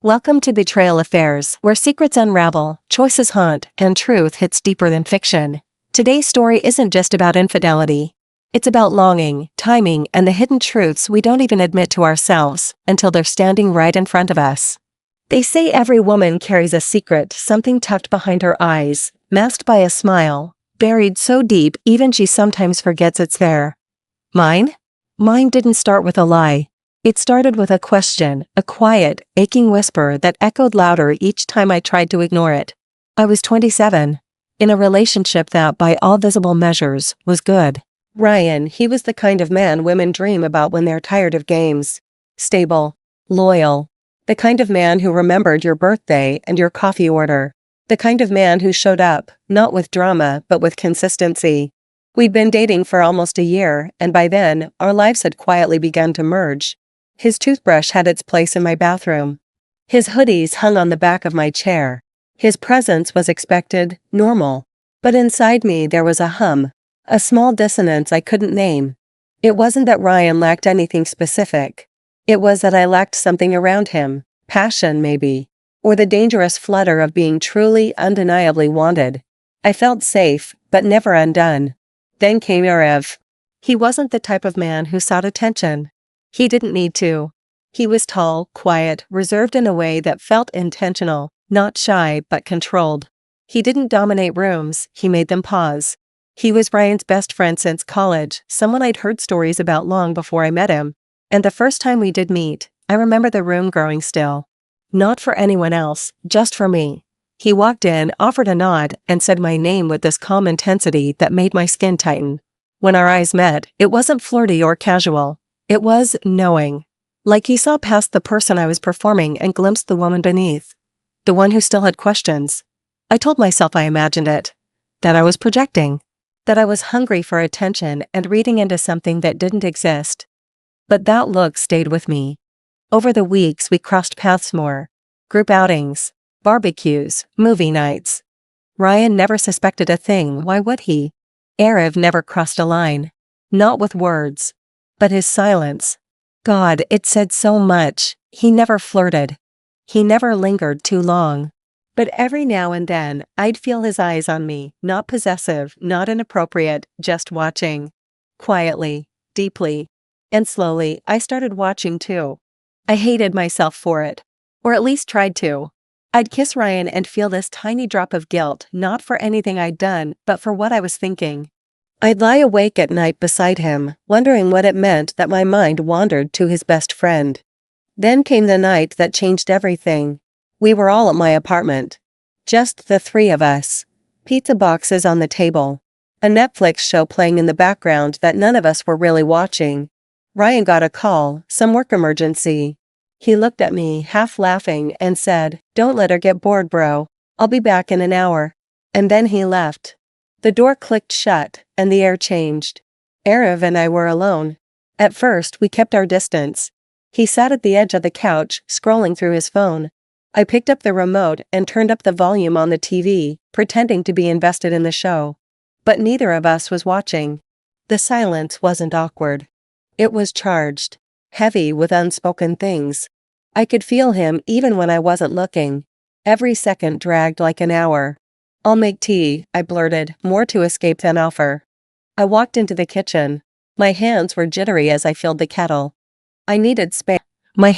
Welcome to Betrayal Affairs, where secrets unravel, choices haunt, and truth hits deeper than fiction. Today's story isn't just about infidelity. It's about longing, timing, and the hidden truths we don't even admit to ourselves until they're standing right in front of us. They say every woman carries a secret, something tucked behind her eyes, masked by a smile, buried so deep even she sometimes forgets it's there. Mine? Mine didn't start with a lie. It started with a question, a quiet, aching whisper that echoed louder each time I tried to ignore it. I was 27, in a relationship that, by all visible measures, was good. Ryan, he was the kind of man women dream about when they're tired of games. Stable, loyal. The kind of man who remembered your birthday and your coffee order. The kind of man who showed up, not with drama, but with consistency. We'd been dating for almost a year, and by then, our lives had quietly begun to merge. His toothbrush had its place in my bathroom. His hoodies hung on the back of my chair. His presence was expected, normal. But inside me there was a hum, a small dissonance I couldn't name. It wasn't that Ryan lacked anything specific. It was that I lacked something around him, passion maybe, or the dangerous flutter of being truly, undeniably wanted. I felt safe, but never undone. Then came Erev. He wasn't the type of man who sought attention. He didn't need to. He was tall, quiet, reserved in a way that felt intentional, not shy but controlled. He didn't dominate rooms, he made them pause. He was Ryan's best friend since college, someone I'd heard stories about long before I met him. And the first time we did meet, I remember the room growing still. Not for anyone else, just for me. He walked in, offered a nod, and said my name with this calm intensity that made my skin tighten. When our eyes met, it wasn't flirty or casual. It was knowing. Like he saw past the person I was performing and glimpsed the woman beneath. The one who still had questions. I told myself I imagined it. That I was projecting. That I was hungry for attention and reading into something that didn't exist. But that look stayed with me. Over the weeks we crossed paths more. Group outings, barbecues, movie nights. Ryan never suspected a thing, why would he? Erev never crossed a line. Not with words. But his silence. God, it said so much. He never flirted. He never lingered too long. But every now and then, I'd feel his eyes on me, not possessive, not inappropriate, just watching. Quietly, deeply. And slowly, I started watching too. I hated myself for it. Or at least tried to. I'd kiss Ryan and feel this tiny drop of guilt, not for anything I'd done, but for what I was thinking. I'd lie awake at night beside him, wondering what it meant that my mind wandered to his best friend. Then came the night that changed everything. We were all at my apartment. Just the three of us. Pizza boxes on the table. A Netflix show playing in the background that none of us were really watching. Ryan got a call, some work emergency. He looked at me, half laughing, and said, "Don't let her get bored, bro. I'll be back in an hour." And then he left. The door clicked shut, and the air changed. Erev and I were alone. At first, we kept our distance. He sat at the edge of the couch, scrolling through his phone. I picked up the remote and turned up the volume on the TV, pretending to be invested in the show. But neither of us was watching. The silence wasn't awkward. It was charged, heavy with unspoken things. I could feel him even when I wasn't looking. Every second dragged like an hour. "I'll make tea," I blurted, more to escape than offer. I walked into the kitchen. My hands were jittery as I filled the kettle. I needed space. I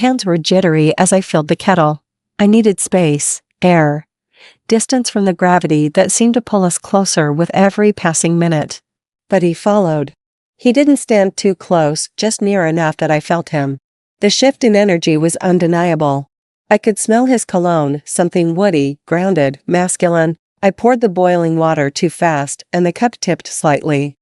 needed space, air, distance from the gravity that seemed to pull us closer with every passing minute. But he followed. He didn't stand too close, just near enough that I felt him. The shift in energy was undeniable. I could smell his cologne, something woody, grounded, masculine. I poured the boiling water too fast, and the cup tipped slightly.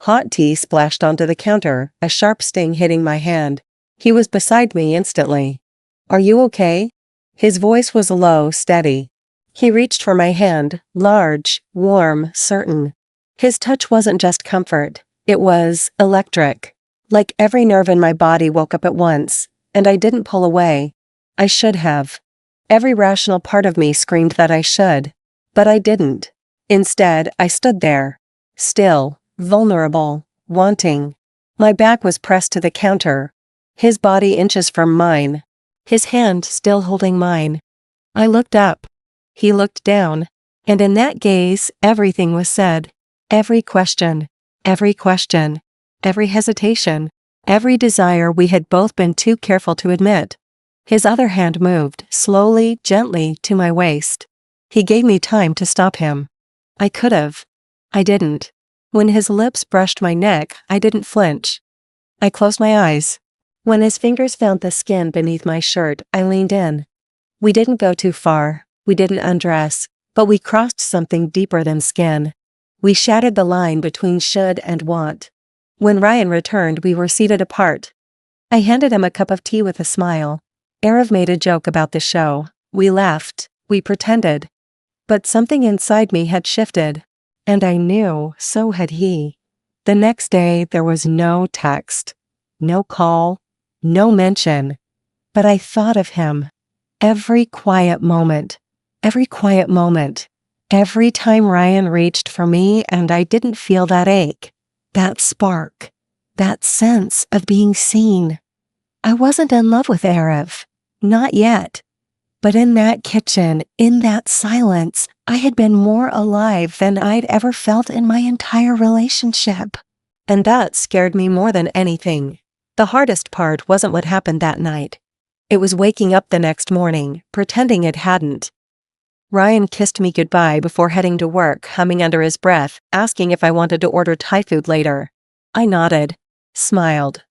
Hot tea splashed onto the counter, a sharp sting hitting my hand. He was beside me instantly. "Are you okay?" His voice was low, steady. He reached for my hand, large, warm, certain. His touch wasn't just comfort, it was electric. Like every nerve in my body woke up at once, and I didn't pull away. I should have. Every rational part of me screamed that I should. But I didn't. Instead, I stood there. Still, vulnerable, wanting. My back was pressed to the counter. His body inches from mine. his hand still holding mine. I looked up. He looked down. And in that gaze, everything was said. Every question. Every question. Every hesitation. Every desire we had both been too careful to admit. His other hand moved, slowly, gently, to my waist. He gave me time to stop him. I could have. I didn't. When his lips brushed my neck, I didn't flinch. I closed my eyes. When his fingers found the skin beneath my shirt, I leaned in. We didn't go too far. We didn't undress. But we crossed something deeper than skin. We shattered the line between should and want. When Ryan returned, we were seated apart. I handed him a cup of tea with a smile. Arav made a joke about the show. We laughed. We pretended. But something inside me had shifted. And I knew, so had he. The next day, there was no text. No call. No mention. But I thought of him. Every quiet moment. Every quiet moment. Every time Ryan reached for me and I didn't feel that ache. That spark. That sense of being seen. I wasn't in love with Arav. Not yet. But in that kitchen, in that silence, I had been more alive than I'd ever felt in my entire relationship. And that scared me more than anything. The hardest part wasn't what happened that night. It was waking up the next morning, pretending it hadn't. Ryan kissed me goodbye before heading to work, humming under his breath, asking if I wanted to order Thai food later. I nodded, smiled.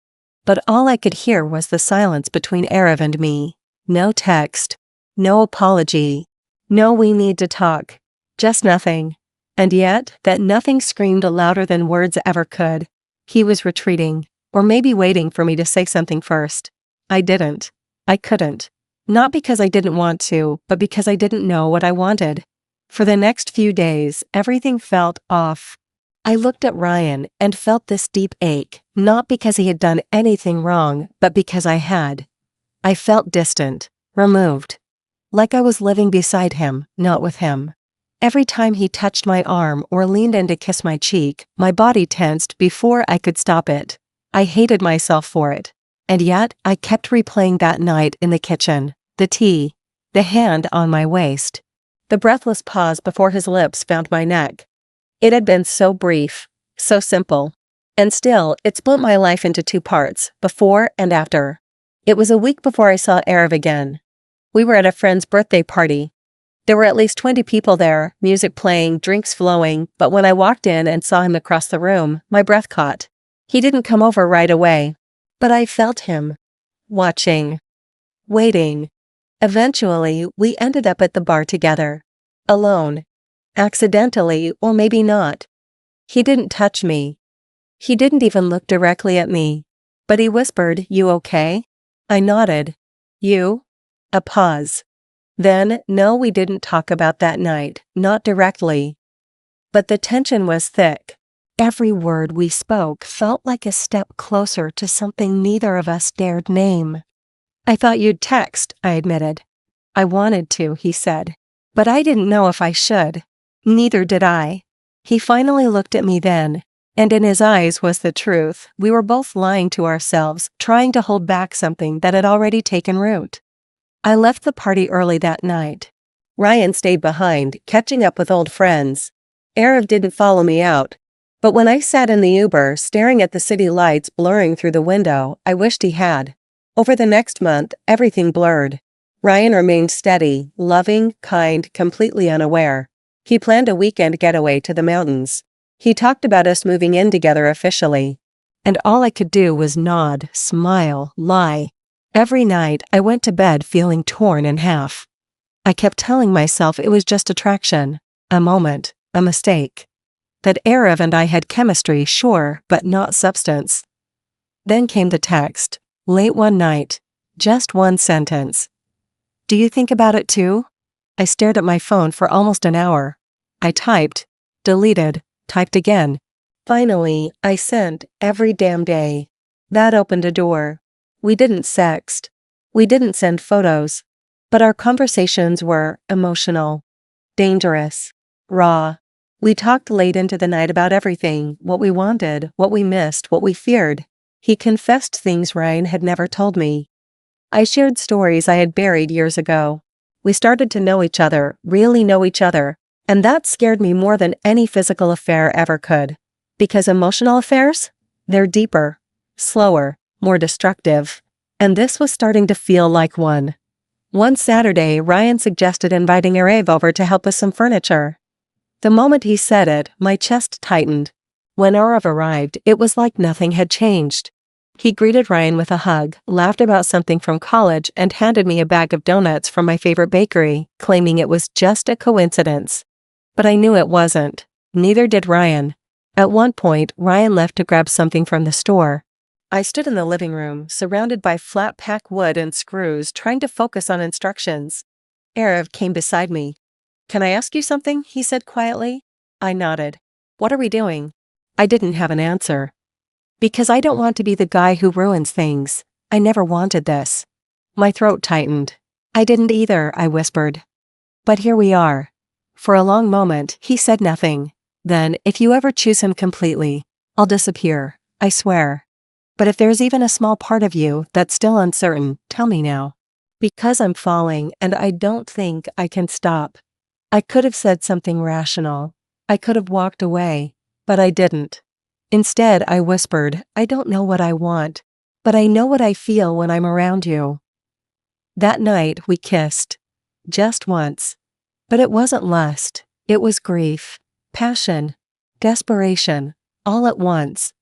But all I could hear was the silence between Arav and me. No text. No apology. No we need to talk. Just nothing. And yet, that nothing screamed louder than words ever could. He was retreating, or maybe waiting for me to say something first. I didn't. I couldn't. Not because I didn't want to, but because I didn't know what I wanted. For the next few days, everything felt off. I looked at Ryan and felt this deep ache, not because he had done anything wrong, but because I had. I felt distant, removed. Like I was living beside him, not with him. Every time he touched my arm or leaned in to kiss my cheek, my body tensed before I could stop it. I hated myself for it. And yet, I kept replaying that night in the kitchen. The tea, the hand on my waist, the breathless pause before his lips found my neck. It had been so brief, so simple. And still, it split my life into two parts, before and after. It was a week before I saw Arav again. We were at a friend's birthday party. There were at least 20 people there, music playing, drinks flowing, but when I walked in and saw him across the room, my breath caught. He didn't come over right away. But I felt him. Watching. Waiting. Eventually, we ended up at the bar together. Alone. Accidentally, or maybe not. He didn't touch me. He didn't even look directly at me. But he whispered, "You okay?" I nodded. "You?" A pause. Then, no, we didn't talk about that night, not directly. But the tension was thick. Every word we spoke felt like a step closer to something neither of us dared name. "I thought you'd text," I admitted. "I wanted to," he said. "But I didn't know if I should." Neither did I. He finally looked at me then, and in his eyes was the truth. We were both lying to ourselves, trying to hold back something that had already taken root. I left the party early that night. Ryan stayed behind, catching up with old friends. Arav didn't follow me out. But when I sat in the Uber, staring at the city lights blurring through the window, I wished he had. Over the next month, everything blurred. Ryan remained steady, loving, kind, completely unaware. He planned a weekend getaway to the mountains. He talked about us moving in together officially. And all I could do was nod, smile, lie. Every night, I went to bed feeling torn in half. I kept telling myself it was just attraction, a moment, a mistake. That Arav and I had chemistry, sure, but not substance. Then came the text, late one night, just one sentence. "Do you think about it too?" I stared at my phone for almost an hour. I typed, deleted, typed again. Finally, I sent every damn day. That opened a door. We didn't sext. We didn't send photos. But our conversations were emotional, dangerous, raw. We talked late into the night about everything, what we wanted, what we missed, what we feared. He confessed things Ryan had never told me. I shared stories I had buried years ago. We started to know each other, really know each other, and that scared me more than any physical affair ever could. Because emotional affairs? They're deeper, slower, more destructive. And this was starting to feel like one. One Saturday, Ryan suggested inviting Arav over to help with some furniture. The moment he said it, my chest tightened. When Arav arrived, it was like nothing had changed. He greeted Ryan with a hug, laughed about something from college, and handed me a bag of donuts from my favorite bakery, claiming it was just a coincidence. But I knew it wasn't. Neither did Ryan. At one point, Ryan left to grab something from the store. I stood in the living room, surrounded by flat-pack wood and screws, trying to focus on instructions. Arav came beside me. "Can I ask you something?" he said quietly. I nodded. "What are we doing?" I didn't have an answer. Because I don't want to be the guy who ruins things. I never wanted this. My throat tightened. I didn't either, I whispered. But here we are. For a long moment, he said nothing. Then, "If you ever choose him completely, I'll disappear, I swear. But if there's even a small part of you that's still uncertain, tell me now. Because I'm falling and I don't think I can stop." I could have said something rational. I could have walked away, but I didn't. Instead, I whispered, "I don't know what I want, but I know what I feel when I'm around you." That night, we kissed. Just once. But it wasn't lust, it was grief, passion, desperation, all at once.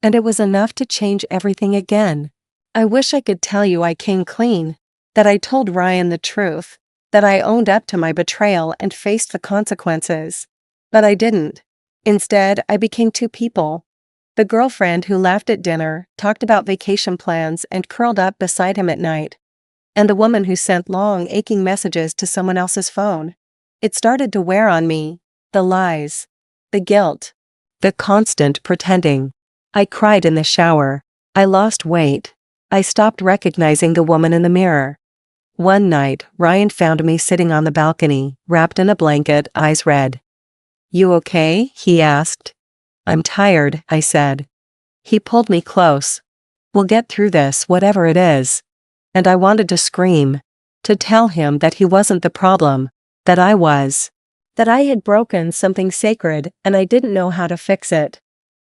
And it was enough to change everything again. I wish I could tell you I came clean, that I told Ryan the truth, that I owned up to my betrayal and faced the consequences. But I didn't. Instead, I became two people. The girlfriend who laughed at dinner, talked about vacation plans, and curled up beside him at night. And the woman who sent long, aching messages to someone else's phone. It started to wear on me. The lies. The guilt. The constant pretending. I cried in the shower. I lost weight. I stopped recognizing the woman in the mirror. One night, Ryan found me sitting on the balcony, wrapped in a blanket, eyes red. "You okay?" he asked. "I'm tired," I said. He pulled me close. "We'll get through this, whatever it is." And I wanted to scream. To tell him that he wasn't the problem. That I was. That I had broken something sacred and I didn't know how to fix it.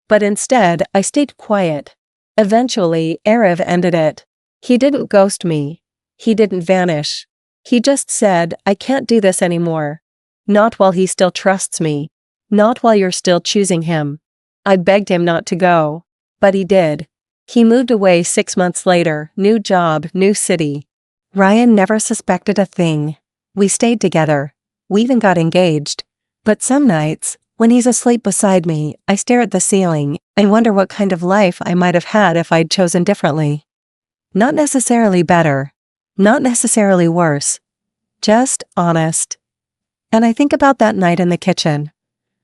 But instead, I stayed quiet. Eventually, Arav ended it. He didn't ghost me. He didn't vanish. He just said, "I can't do this anymore. Not while he still trusts me. Not while you're still choosing him." I begged him not to go. But he did. He moved away 6 months later, new job, new city. Ryan never suspected a thing. We stayed together. We even got engaged. But some nights, when he's asleep beside me, I stare at the ceiling and wonder what kind of life I might have had if I'd chosen differently. Not necessarily better. Not necessarily worse. Just honest. And I think about that night in the kitchen.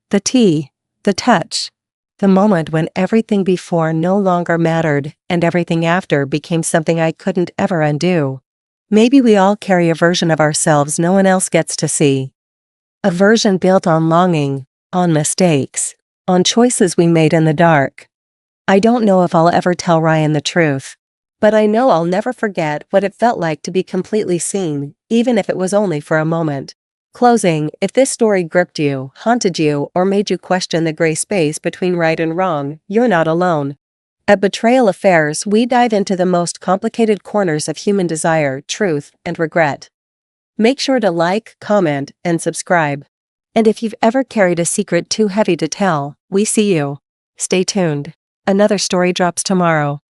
The tea, the touch, the moment when everything before no longer mattered and everything after became something I couldn't ever undo. Maybe we all carry a version of ourselves no one else gets to see. A version built on longing, on mistakes, on choices we made in the dark. I don't know if I'll ever tell Ryan the truth. But I know I'll never forget what it felt like to be completely seen, even if it was only for a moment. Closing, if this story gripped you, haunted you, or made you question the gray space between right and wrong, you're not alone. At Betrayal Affairs, we dive into the most complicated corners of human desire, truth, and regret. Make sure to like, comment, and subscribe. And if you've ever carried a secret too heavy to tell, we see you. Stay tuned. Another story drops tomorrow.